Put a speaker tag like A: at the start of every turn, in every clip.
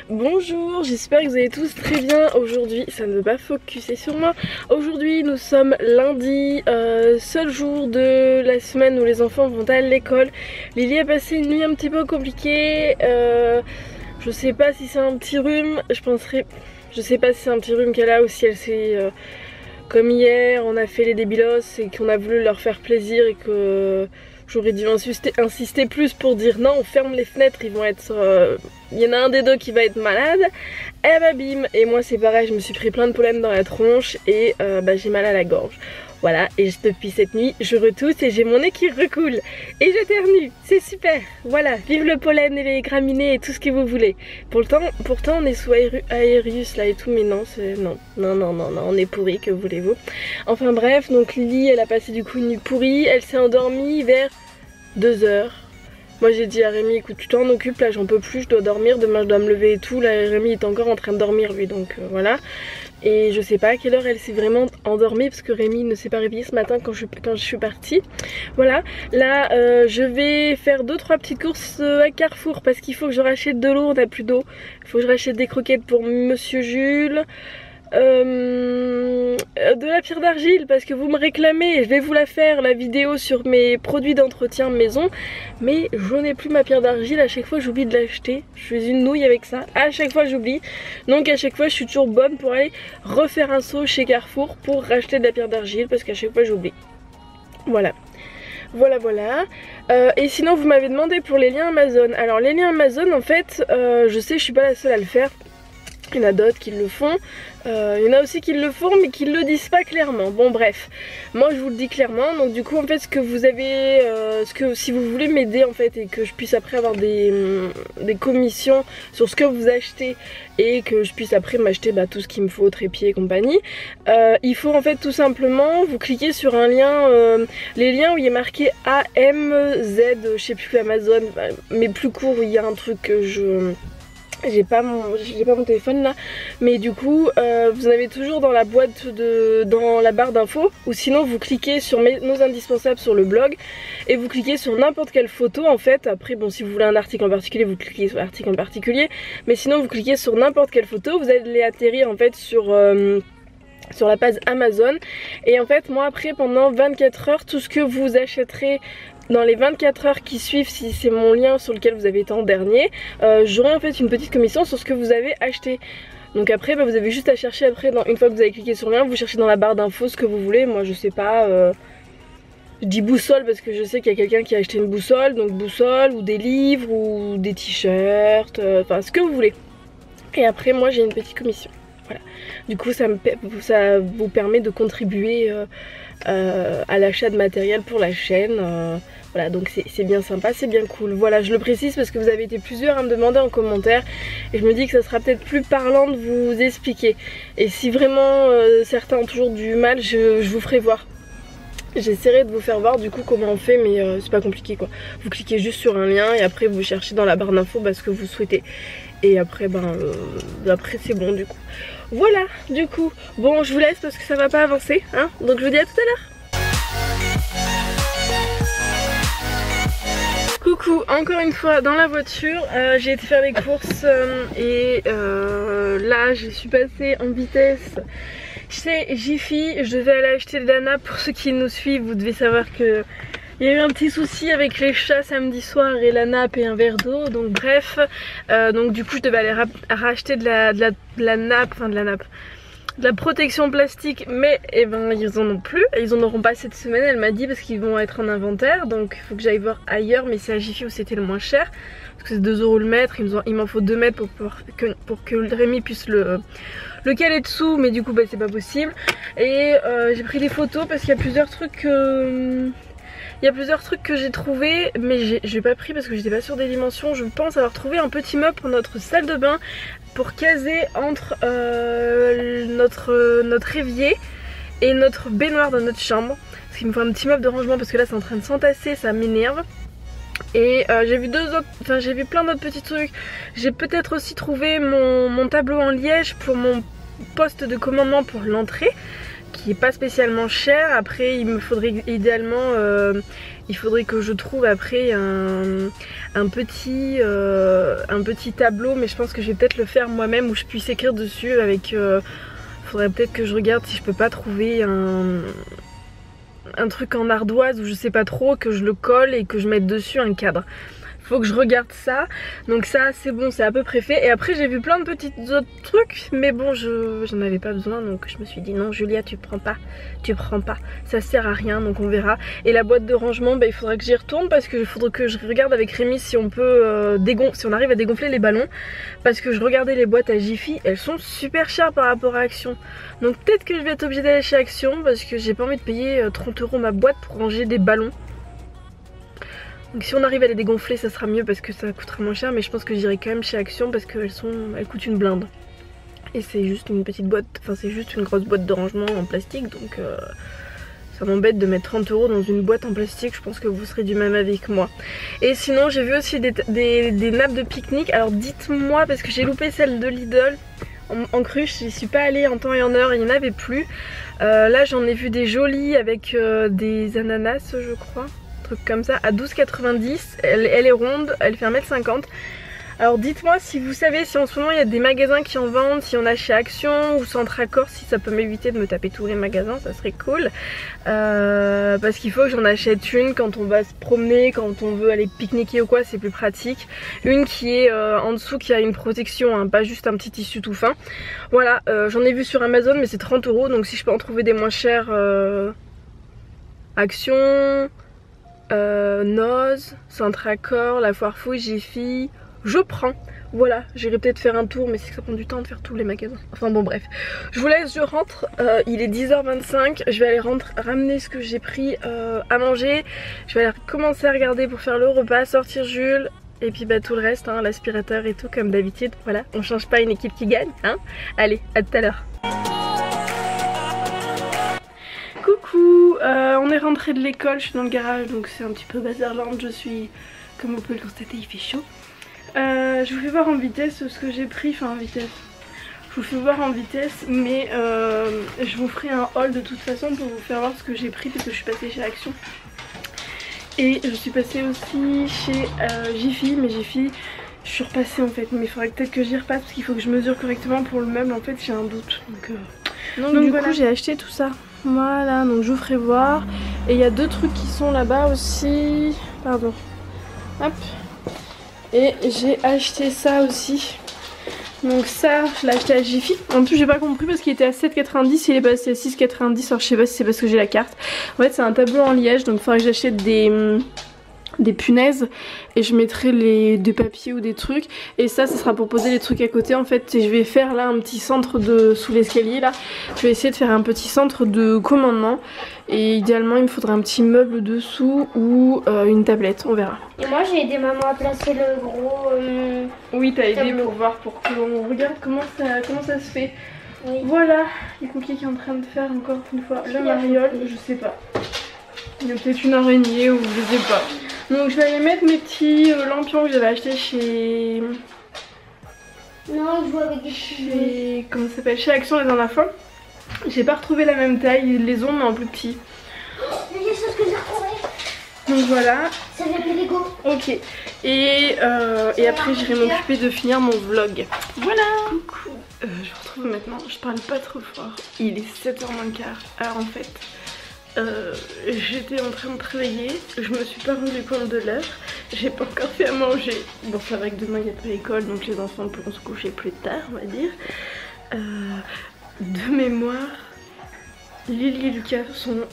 A: Bonjour, j'espère que vous allez tous très bien. Aujourd'hui, ça ne veut pas focuser sur moi. Aujourd'hui, nous sommes lundi, seul jour de la semaine où les enfants vont à l'école. Lily a passé une nuit un petit peu compliquée. Je sais pas si c'est un petit rhume. Je sais pas si c'est un petit rhume qu'elle a ou si elle s'est... comme hier, on a fait les débilos et qu'on a voulu leur faire plaisir et que... J'aurais dû insister plus pour dire non, on ferme les fenêtres, ils vont être... Il y en a un des deux qui va être malade. Et bah bim. Et moi c'est pareil, je me suis pris plein de pollen dans la tronche et j'ai mal à la gorge. Voilà, et depuis cette nuit, je retousse et j'ai mon nez qui recoule. Et j'éternue, c'est super. Voilà, vive le pollen et les graminées et tout ce que vous voulez. Pourtant on est sous Aerius là et tout, mais non, non, on est pourri, que voulez-vous. Enfin bref, donc Lily, elle a passé du coup une nuit pourrie. Elle s'est endormie vers 2 h. Moi j'ai dit à Rémi, écoute, tu t'en occupes, là j'en peux plus, je dois dormir, demain je dois me lever et tout. Là Rémi est encore en train de dormir lui, donc voilà. Et je sais pas à quelle heure elle s'est vraiment endormie parce que Rémi ne s'est pas réveillé ce matin quand je suis partie. Voilà, là je vais faire 2-3 petites courses à Carrefour parce qu'il faut que je rachète de l'eau, on n'a plus d'eau. Il faut que je rachète des croquettes pour Monsieur Jules. De la pierre d'argile parce que vous me réclamez, je vais vous la faire la vidéo sur mes produits d'entretien maison, mais je n'ai plus ma pierre d'argile, à chaque fois j'oublie de l'acheter, je suis une nouille avec ça, à chaque fois j'oublie, donc à chaque fois je suis toujours bonne pour aller refaire un saut chez Carrefour pour racheter de la pierre d'argile parce qu'à chaque fois j'oublie. Voilà. Et sinon vous m'avez demandé pour les liens Amazon. Alors les liens Amazon en fait, je sais je suis pas la seule à le faire. Il y en a d'autres qui le font, il y en a aussi qui le font mais qui le disent pas clairement. Bon bref, moi je vous le dis clairement. Donc du coup en fait ce que vous avez, si vous voulez m'aider en fait et que je puisse après avoir des commissions sur ce que vous achetez et que je puisse après m'acheter tout ce qu'il me faut, trépied et compagnie, il faut en fait tout simplement vous cliquez sur un lien, les liens où il y a marqué AMZ, je sais plus, Amazon, mais plus court, il y a un truc que j'ai pas mon téléphone là, mais du coup vous en avez toujours dans la boîte dans la barre d'infos, ou sinon vous cliquez sur nos indispensables sur le blog et vous cliquez sur n'importe quelle photo en fait. Après bon, si vous voulez un article en particulier vous cliquez sur l'article en particulier, mais sinon vous cliquez sur n'importe quelle photo, vous allez atterrir en fait sur la page Amazon. Et en fait moi après pendant 24 heures tout ce que vous achèterez dans les 24 heures qui suivent, si c'est mon lien sur lequel vous avez été en dernier, j'aurai en fait une petite commission sur ce que vous avez acheté. Donc après vous avez juste à chercher après, une fois que vous avez cliqué sur le lien, vous cherchez dans la barre d'infos ce que vous voulez. Moi je sais pas, je dis boussole parce que je sais qu'il y a quelqu'un qui a acheté une boussole, donc boussole ou des livres ou des t-shirts, enfin ce que vous voulez. Et après moi j'ai une petite commission. Voilà. Du coup ça vous permet de contribuer à l'achat de matériel pour la chaîne. Voilà, donc c'est bien sympa, c'est bien cool. Voilà, je le précise parce que vous avez été plusieurs à me demander en commentaire et je me dis que ça sera peut-être plus parlant de vous expliquer. Et si vraiment certains ont toujours du mal, je vous ferai voir. J'essaierai de vous faire voir du coup comment on fait, mais c'est pas compliqué quoi. Vous cliquez juste sur un lien et après vous cherchez dans la barre d'infos ce que vous souhaitez. Et après après c'est bon du coup. Voilà, du coup, bon je vous laisse parce que ça va pas avancer, hein. Donc je vous dis à tout à l'heure. Coucou, encore une fois dans la voiture, j'ai été faire les courses et là je suis passée en vitesse chez Jiffy. Je devais aller acheter de la nappe. Pour ceux qui nous suivent, vous devez savoir que il y a eu un petit souci avec les chats samedi soir et la nappe et un verre d'eau, donc bref, donc du coup je devais aller racheter de la nappe, enfin de la protection plastique, mais ils en ont plus, ils en auront pas cette semaine, elle m'a dit, parce qu'ils vont être en inventaire, donc il faut que j'aille voir ailleurs, mais c'est à Jiffy où c'était le moins cher, parce que c'est 2 € le mètre, il m'en faut 2 mètres pour que Rémi puisse le caler dessous, mais du coup c'est pas possible. Et j'ai pris des photos parce qu'il y a plusieurs trucs que j'ai trouvé, mais j'ai pas pris parce que j'étais pas sûre des dimensions. Je pense avoir trouvé un petit meuble pour notre salle de bain pour caser entre notre évier et notre baignoire dans notre chambre, parce qu'il me faut un petit meuble de rangement parce que là c'est en train de s'entasser, ça m'énerve. Et j'ai vu plein d'autres petits trucs. J'ai peut-être aussi trouvé mon tableau en liège pour mon poste de commandement pour l'entrée, qui est pas spécialement cher. Après il me faudrait idéalement il faudrait que je trouve après un petit tableau, mais je pense que je vais peut-être le faire moi-même où je puisse écrire dessus avec faudrait peut-être que je regarde si je peux pas trouver un truc en ardoise ou je sais pas trop, que je le colle et que je mette dessus un cadre. Faut que je regarde ça. Donc ça c'est bon, c'est à peu près fait. Et après j'ai vu plein de petits autres trucs, mais bon j'en avais pas besoin, donc je me suis dit non Julia tu prends pas, ça sert à rien, donc on verra. Et la boîte de rangement, bah, il faudra que j'y retourne parce que il faudra que je regarde avec Rémi si on peut si on arrive à dégonfler les ballons, parce que je regardais les boîtes à Jiffy, elles sont super chères par rapport à Action. Donc peut-être que je vais être obligée d'aller chez Action parce que j'ai pas envie de payer 30 € ma boîte pour ranger des ballons. Donc si on arrive à les dégonfler ça sera mieux parce que ça coûtera moins cher, mais je pense que j'irai quand même chez Action parce qu'elles coûtent une blinde. Et c'est juste une petite boîte, enfin c'est juste une grosse boîte de rangement en plastique, donc ça m'embête de mettre 30 € dans une boîte en plastique, je pense que vous serez du même avis que moi. Et sinon j'ai vu aussi des nappes de pique-nique, alors dites-moi parce que j'ai loupé celle de Lidl en cruche, j'y suis pas allée en temps et en heure, il n'y en avait plus. Là j'en ai vu des jolies avec des ananas je crois. Truc comme ça à 12,90 €. Elle est ronde, elle fait 1,50 m. Alors dites-moi si vous savez si en ce moment il y a des magasins qui en vendent, si on a chez Action ou Centre Accord, si ça peut m'éviter de me taper tous les magasins, ça serait cool. Parce qu'il faut que j'en achète une quand on va se promener, quand on veut aller pique-niquer ou quoi, c'est plus pratique. Une qui est en dessous, qui a une protection, hein, pas juste un petit tissu tout fin. Voilà, j'en ai vu sur Amazon mais c'est 30 €, donc si je peux en trouver des moins chers, Action... Noz, Centre Accord, La Foire Fouille, Jiffy, je prends. Voilà, j'irai peut-être faire un tour, mais c'est que ça prend du temps de faire tous les magasins. Enfin bon bref, je vous laisse, je rentre, il est 10h25, je vais aller ramener ce que j'ai pris à manger. Je vais aller commencer à regarder pour faire le repas, sortir Jules, et puis bah tout le reste, hein, l'aspirateur et tout comme d'habitude. Voilà, on change pas une équipe qui gagne, hein. Allez, à tout à l'heure. Coucou, on est rentré de l'école, je suis dans le garage donc c'est un petit peu bazarland, je suis, comme vous pouvez le constater, il fait chaud. Je vous fais voir en vitesse ce que j'ai pris, enfin en vitesse, je vous fais voir en vitesse, mais je vous ferai un haul de toute façon pour vous faire voir ce que j'ai pris parce que je suis passée chez Action. Et je suis passée aussi chez Jiffy, mais Jiffy, je suis repassée en fait, mais il faudrait peut-être que j'y repasse parce qu'il faut que je mesure correctement pour le meuble, en fait j'ai un doute. Donc du coup j'ai acheté tout ça. Voilà, donc je vous ferai voir. Et il y a deux trucs qui sont là-bas aussi. Pardon. Hop. Et j'ai acheté ça aussi. Donc ça, je l'ai acheté à Jiffy. En plus j'ai pas compris parce qu'il était à 7,90, il est passé à 6,90. Alors je sais pas si c'est parce que j'ai la carte. En fait c'est un tableau en liège, donc il faudrait que j'achète des punaises et je mettrai des papiers ou des trucs, et ça sera pour poser les trucs à côté en fait. Et je vais faire là un petit centre sous l'escalier là, je vais essayer de faire un petit centre de commandement, et idéalement il me faudrait un petit meuble dessous ou une tablette, on verra.
B: Et moi j'ai aidé maman à placer le gros
A: oui t'as aidé pour voir, pour qu'on regarde comment ça se fait. Oui. Voilà, les pompiers qui est en train de faire encore une fois le mariole, je sais pas, il y a peut-être une araignée ou je sais pas. Donc je vais aller mettre mes petits lampions que j'avais achetés chez...
B: Non, je joue avec des
A: chez... comment ça s'appelle, chez Action la dernière fois. J'ai pas retrouvé la même taille, ils les ont mais en plus petit.
B: Il y a des choses que j'ai retrouvées.
A: Donc voilà.
B: Ça vient de Lego.
A: Ok. Et après j'irai m'occuper de finir mon vlog. Voilà. Coucou. Je vous retrouve maintenant, je parle pas trop fort. Il est 7h moins le quart. Alors en fait... j'étais en train de travailler, je me suis pas rendu compte de l'heure, j'ai pas encore fait à manger. Bon c'est vrai que demain il n'y a pas l'école donc les enfants pourront se coucher plus tard on va dire. De mémoire, Lily et Lucas sont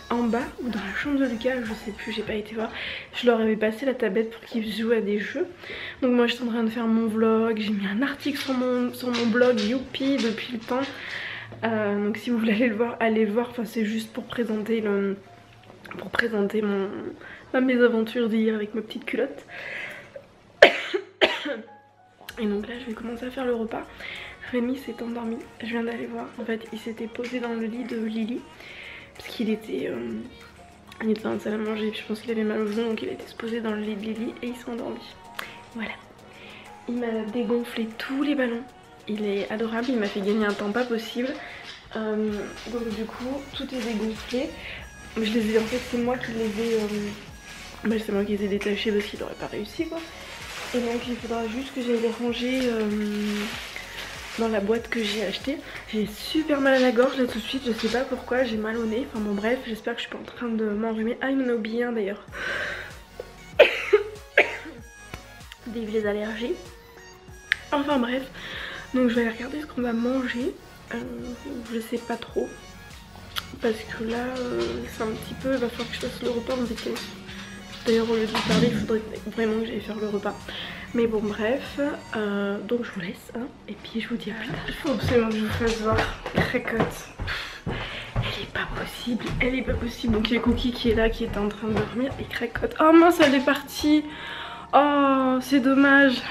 A: en bas ou dans la chambre de Lucas, je sais plus, j'ai pas été voir. Je leur avais passé la tablette pour qu'ils jouent à des jeux. Donc moi j'étais en train de faire mon vlog, j'ai mis un article sur mon blog Youpi depuis le temps. Donc si vous voulez aller le voir, allez le voir. Enfin c'est juste pour présenter mes aventures d'hier avec ma petite culotte. Et donc là je vais commencer à faire le repas. Rémi s'est endormi, je viens d'aller voir. En fait il s'était posé dans le lit de Lily parce qu'il était dans la salle à manger. Je pense qu'il avait mal au genou donc il était se poser dans le lit de Lily et il s'est endormi. Voilà. Il m'a dégonflé tous les ballons. Il est adorable, il m'a fait gagner un temps pas possible. Donc du coup tout est dégonflé. Je les ai, en fait c'est moi qui les ai c'est moi qui les ai détachés parce qu'il n'aurait pas réussi quoi. Et donc il faudra juste que j'aille les ranger dans la boîte que j'ai achetée. J'ai super mal à la gorge là tout de suite, je sais pas pourquoi, j'ai mal au nez. Enfin bon bref, j'espère que je suis pas en train de m'enrhumer. Ah il m'en a oublié un d'ailleurs. Des allergies. Enfin bref, donc je vais aller regarder ce qu'on va manger. Je sais pas trop. Parce que là, c'est un petit peu... Il va falloir que je fasse le repas en vitesse. D'ailleurs, au lieu de parler, il faudrait vraiment que j'aille faire le repas. Mais bon, bref. Donc je vous laisse. Hein, et puis je vous dis à plus tard. Il faut absolument que je vous fasse voir Cracotte. Elle est pas possible. Elle est pas possible. Donc il y a Cookie qui est là, qui est en train de dormir. Et Cracotte... Oh mince, elle est partie. Oh, c'est dommage.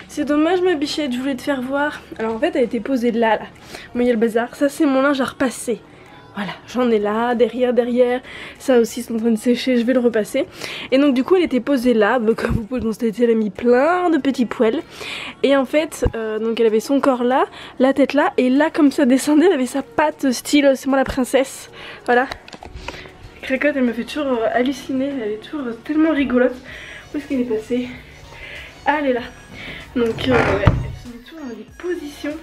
A: C'est dommage ma bichette, je voulais te faire voir. Alors en fait elle était posée là. Bon il y a le bazar, ça c'est mon linge à repasser. Voilà, j'en ai là, derrière. Ça aussi c'est en train de sécher, je vais le repasser. Et donc du coup elle était posée là, donc, comme vous pouvez le constater elle a mis plein de petits poils. Et en fait, donc elle avait son corps là, la tête là, et là comme ça descendait elle avait sa patte style c'est moi la princesse. Voilà. Cracotte elle me fait toujours halluciner, elle est toujours tellement rigolote. Où est-ce qu'elle est passée? Ah elle est là. Donc ouais, elles sont toujours dans des positions,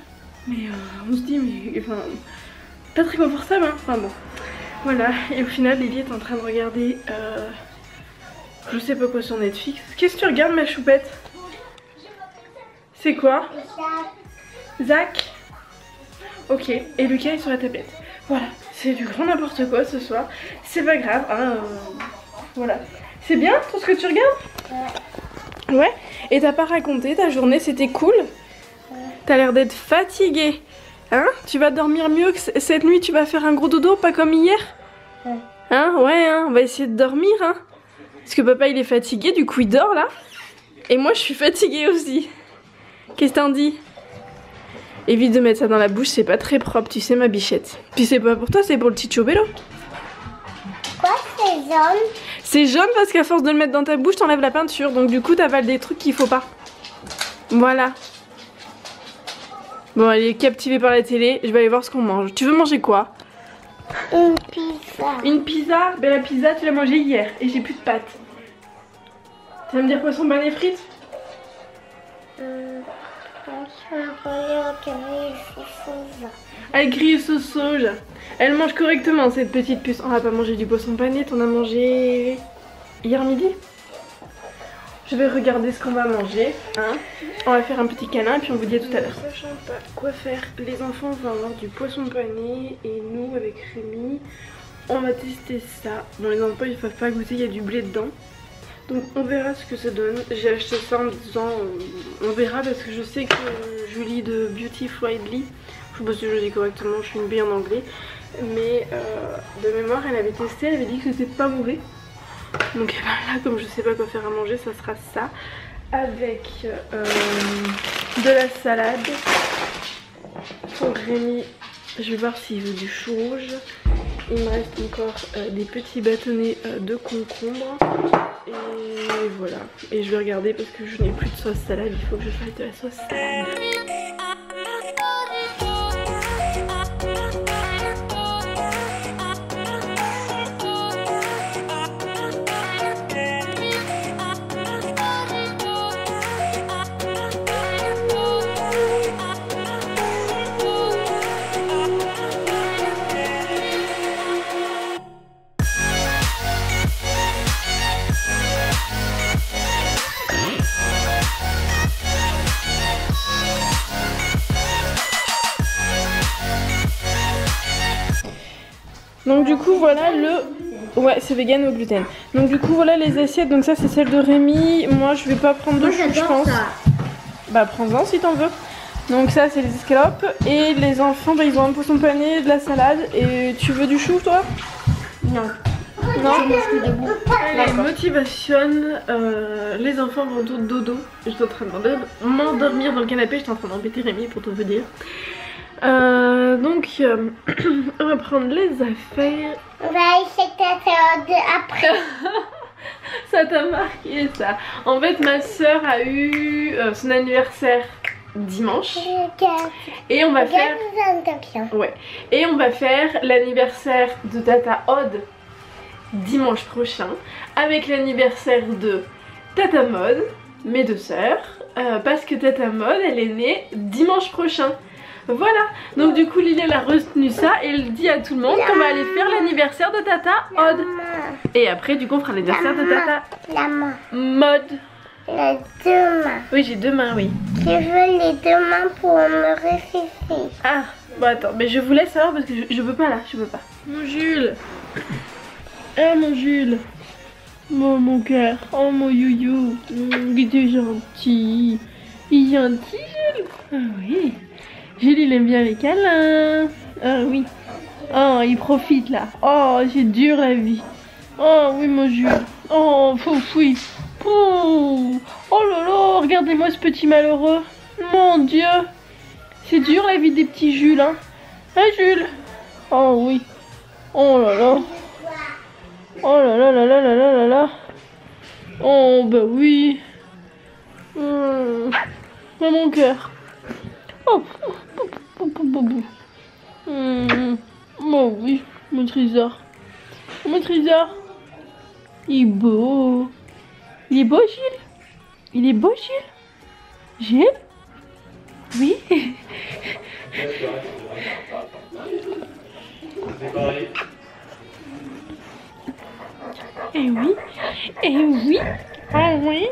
A: mais on se dit mais enfin pas très confortable hein. Enfin bon, voilà. Et au final Lily est en train de regarder je sais pas quoi sur Netflix. Qu'est-ce que tu regardes ma choupette? C'est quoi? Zach. Ok, et Lucas est sur la tablette. Voilà, c'est du grand n'importe quoi ce soir. C'est pas grave hein, voilà. C'est bien tout ce que tu regardes? Ouais. Et t'as pas raconté ta journée, c'était cool? T'as l'air d'être fatiguée. Hein? Tu vas dormir mieux que cette nuit, tu vas faire un gros dodo, pas comme hier? Hein? Ouais, hein? On va essayer de dormir, hein? Parce que papa il est fatigué, du coup il dort là. Et moi je suis fatiguée aussi. Qu'est-ce que t'en dis? Évite de mettre ça dans la bouche, c'est pas très propre, tu sais ma bichette. Puis c'est pas pour toi, c'est pour le petit Chobello.
B: Quoi c'est jaune?
A: C'est jaune parce qu'à force de le mettre dans ta bouche, t'enlèves la peinture. Donc du coup, t'avales des trucs qu'il faut pas. Voilà. Bon, elle est captivée par la télé. Je vais aller voir ce qu'on mange. Tu veux manger quoi?
B: Une pizza.
A: Une pizza? Ben la pizza, tu l'as mangée hier. Et j'ai plus de pâtes. Tu vas me dire poisson pané frites? Elle grille sauce soja. Elle mange correctement cette petite puce. On va pas manger du poisson pané, t'en as mangé hier midi? Je vais regarder ce qu'on va manger. Hein. On va faire un petit câlin et puis on vous dit à tout à l'heure. Sachant pas quoi faire, les enfants vont avoir du poisson pané et nous avec Rémi, on va tester ça. Bon les enfants ils peuvent pas goûter, il y a du blé dedans. Donc on verra ce que ça donne. J'ai acheté ça en me disant on verra parce que je sais que Julie de Beauty Friendly, je sais pas si je le dis correctement, je suis une bille en anglais, mais de mémoire elle avait testé, elle avait dit que c'était pas mauvais. Donc là comme je sais pas quoi faire à manger, ça sera ça avec de la salade. Pour Rémi, je vais voir s'il veut du chou rouge. Il me reste encore des petits bâtonnets de concombre. Et voilà. Et je vais regarder parce que je n'ai plus de sauce salade. Il faut que je fasse de la sauce salade. Donc du coup voilà le... Ouais c'est vegan au gluten. Donc du coup voilà les assiettes. Donc ça c'est celle de Rémi. Moi je vais pas prendre de chou je pense. Ça. Bah prends-en si t'en veux. Donc ça c'est les escalopes. Et les enfants bah, ils ont un poisson pané, de la salade. Et tu veux du chou toi? Non. Non. Allez, motivation. Les enfants vont tout dodo. Je suis en train de m'endormir dans le canapé. J'étais en train d'embêter Rémi pour tout vous dire. Donc on va prendre les affaires.
B: On va essayer après.
A: Ça t'a marqué ça. En fait ma soeur a eu son anniversaire
B: Dimanche.
A: Et on va faire...
B: Ouais.
A: Et on va faire l'anniversaire de Tata Aude dimanche prochain, avec l'anniversaire de Tata Maud, mes deux sœurs, parce que Tata Maud elle est née dimanche prochain. Voilà, donc du coup Lily elle a retenu ça et elle dit à tout le monde qu'on va aller faire l'anniversaire de Tata Aude. Et après du coup on fera l'anniversaire de Tata Maud.
B: Les deux mains.
A: Oui, j'ai deux mains, oui.
B: Je veux les deux mains pour me réfléchir.
A: Ah, bon attends, mais je vous laisse savoir parce que je peux pas là, je peux pas. Mon Jules. Ah mon Jules. Oh mon cœur, oh mon youyou. Il était gentil. Il est gentil Jules. Ah oui. Jules il aime bien les câlins. Ah oui. Oh il profite là. Oh c'est dur la vie. Oh oui mon Jules. Oh foufoui. Oh là là, regardez-moi ce petit malheureux. Mon Dieu. C'est dur la vie des petits Jules, hein. Hein Jules? Oh oui. Oh là là. Oh là là là là là là là là. Oh bah oui. Oh mon cœur. Oh. Oh oui, mon trésor. Mon trésor. Il est beau. Il est beau Gilles? Il est beau Gilles? Gilles? Oui. Eh oui. Eh oui. Ah oui.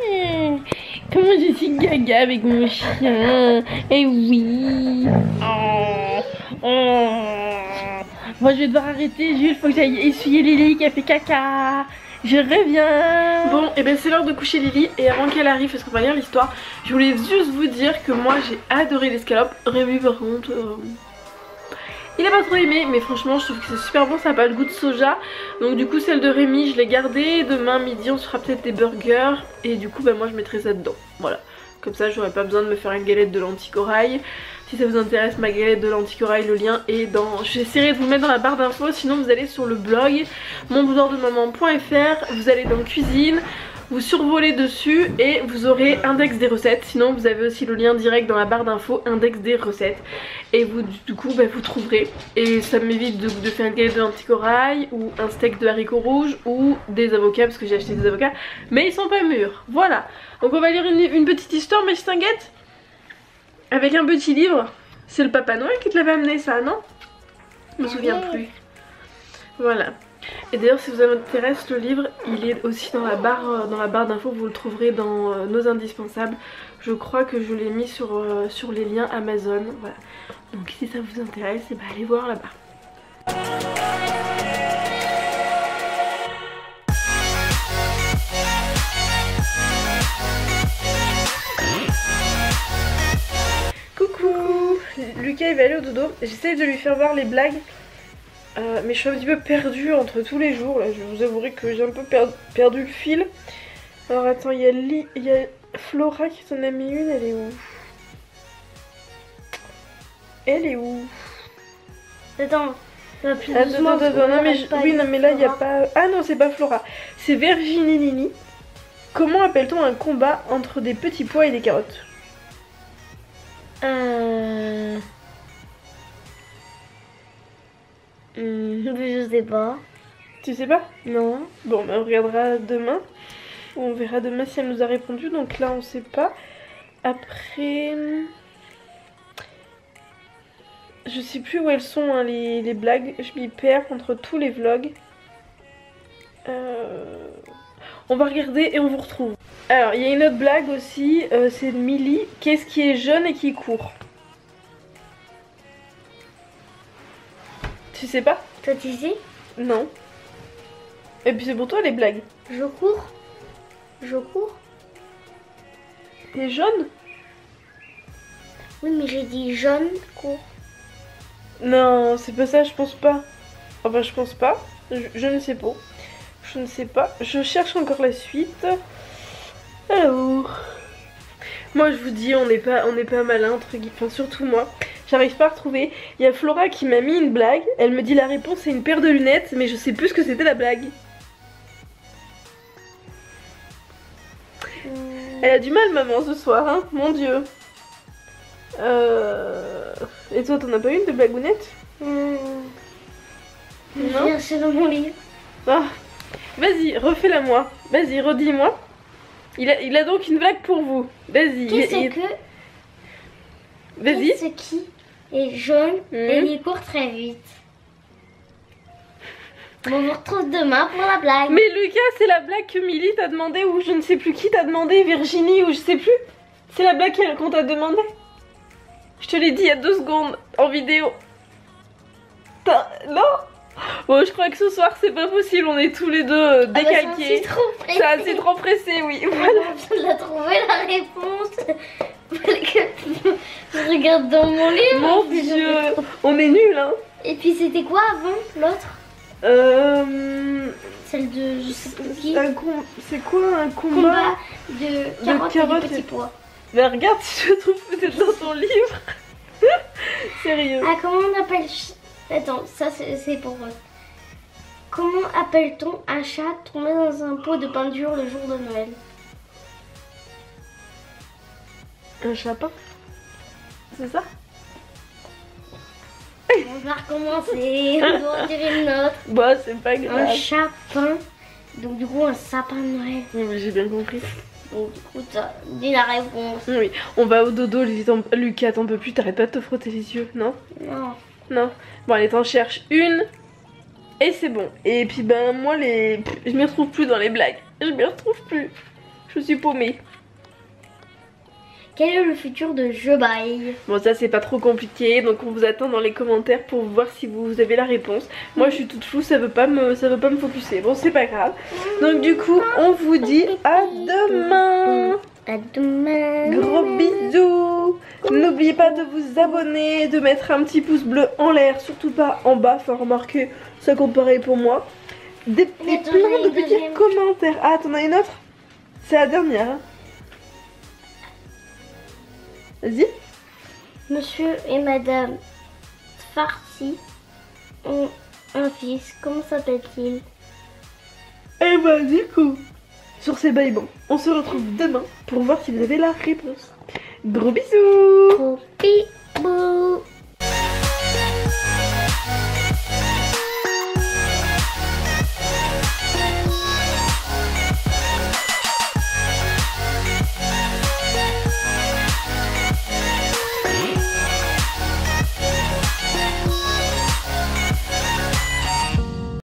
A: Comment je suis gaga avec mon chien. Eh oui. Oh. Oh. Moi je vais devoir arrêter Jules, faut que j'aille essuyer Lily qui a fait caca. Je reviens. Bon, et ben c'est l'heure de coucher Lily. Et avant qu'elle arrive, parce qu'on va lire l'histoire, je voulais juste vous dire que moi j'ai adoré l'escalope. Rémi par contre, il a pas trop aimé, mais franchement je trouve que c'est super bon. Ça a pas le goût de soja. Donc du coup celle de Rémi je l'ai gardée. Demain midi on se fera peut-être des burgers. Et du coup ben moi je mettrai ça dedans. Voilà. Comme ça j'aurais pas besoin de me faire une galette de lentilles corail. Si ça vous intéresse ma galette de lentilles corail, le lien est dans... J'essaierai de vous mettre dans la barre d'infos. Sinon vous allez sur le blog monboudoirdemaman.fr. Vous allez dans cuisine, vous survolez dessus et vous aurez index des recettes. Sinon vous avez aussi le lien direct dans la barre d'infos, index des recettes. Et vous du coup bah, vous trouverez. Et ça m'évite de faire une galette de lentilles corail ou un steak de haricots rouges ou des avocats, parce que j'ai acheté des avocats mais ils sont pas mûrs. Voilà. Donc on va lire une petite histoire, mes stinguettes, avec un petit livre. C'est le Papa Noël qui te l'avait amené ça, non? Je me souviens plus. Voilà. Et d'ailleurs si vous intéresse le livre, il est aussi dans la barre d'infos. Vous le trouverez dans nos indispensables. Je crois que je l'ai mis sur les liens Amazon. Voilà. Donc si ça vous intéresse, et bah, allez voir là-bas. Coucou. Lucas il va aller au dodo. J'essaie de lui faire voir les blagues. Mais je suis un petit peu perdue entre tous les jours. Là, je vous avouerai que j'ai un peu perdu le fil. Alors attends, il y a Flora qui t'en a mis une. Elle est où? Elle est où?
B: Attends.
A: Non mais là il n'y a pas... Ah non, c'est pas Flora. C'est Virginie Nini. Comment appelle-t-on un combat entre des petits pois et des carottes?
B: Je sais pas.
A: Tu sais pas?
B: Non.
A: Bon, bah, on regardera demain. On verra demain si elle nous a répondu. Donc là, on sait pas. Après... Je sais plus où elles sont, hein, les blagues. Je m'y perds entre tous les vlogs. On va regarder et on vous retrouve. Alors, il y a une autre blague aussi. C'est de Milly. Qu'est-ce qui est jeune et qui court? Tu sais pas?
B: Toi tu sais?
A: Non. Et puis c'est pour toi les blagues.
B: Je cours. Je cours.
A: T'es jaune?
B: Oui mais j'ai dit jaune, cours.
A: Non, c'est pas ça, je pense pas. Enfin, je pense pas. Je ne sais pas. Je ne sais pas. Je cherche encore la suite. Alors... Moi je vous dis, on n'est pas malin, entre guillemets. Enfin, surtout moi. J'arrive pas à retrouver. Il y a Flora qui m'a mis une blague. Elle me dit la réponse c'est une paire de lunettes. Mais je sais plus ce que c'était la blague. Elle a du mal maman ce soir, hein. Mon Dieu. Et toi, t'en as pas une de blagounette?
B: Non.
A: Non.
B: C'est dans mon livre.
A: Ah. Vas-y, refais-la moi. Vas-y, redis-moi. Il a donc une blague pour vous. Vas-y. Vas-y.
B: Qu'est-ce qui est jaune et il court très vite? On vous retrouve demain pour la blague.
A: Mais Lucas, c'est la blague que Milly t'a demandé, ou je ne sais plus qui t'a demandé, Virginie, ou je sais plus. C'est la blague qu'on t'a demandé. Je te l'ai dit il y a 2 secondes en vidéo. Non. Bon, je crois que ce soir c'est pas possible, on est tous les deux décalqués. C'est un citron pressé, oui. Voilà.
B: Je l'ai trouvé la réponse. Je regarde dans mon livre.
A: Mon Dieu, on est nuls, hein.
B: Et puis c'était quoi avant l'autre? Celle de je sais plus qui.
A: C'est quoi un combat
B: de carottes et de petits pois.
A: Mais regarde si je trouve peut-être dans ton livre. Sérieux.
B: Ah, comment on appelle... Attends, ça c'est pour eux. Comment appelle-t-on un chat tombé dans un pot de peinture le jour de Noël?
A: Un chapin? C'est ça?
B: On va recommencer, on doit en tirer une autre.
A: Bah, c'est pas grave.
B: Un chapin, donc du coup un sapin de Noël.
A: Oui, mais j'ai bien compris.
B: Bon, du coup, t'as dit la réponse.
A: Oui, on va au dodo, Lucas, t'en peux plus, t'arrêtes pas de te frotter les yeux, non?
B: Non.
A: Non. Bon, allez, t'en cherches une. Et c'est bon. Et puis, ben, moi, je m'y retrouve plus dans les blagues. Je m'y retrouve plus. Je suis paumée.
B: Quel est le futur de Je baille?
A: Bon, ça, c'est pas trop compliqué. Donc, on vous attend dans les commentaires pour voir si vous avez la réponse. Moi, je suis toute floue, ça veut pas me focuser. Bon, c'est pas grave. Donc, du coup, on vous dit à demain.
B: À demain.
A: Gros bisous. N'oubliez pas de vous abonner, de mettre un petit pouce bleu en l'air, surtout pas en bas, enfin remarquez, ça compte pareil pour moi. Et plein de petits commentaires. Ah, t'en as une autre? C'est la dernière. Hein. Vas-y.
B: Monsieur et Madame Farsi ont un fils, comment s'appelle-t-il?
A: Et bah du coup, sur ces bails bons, on se retrouve demain pour voir si vous avez la réponse. Gros bisous.
B: Gros bisous.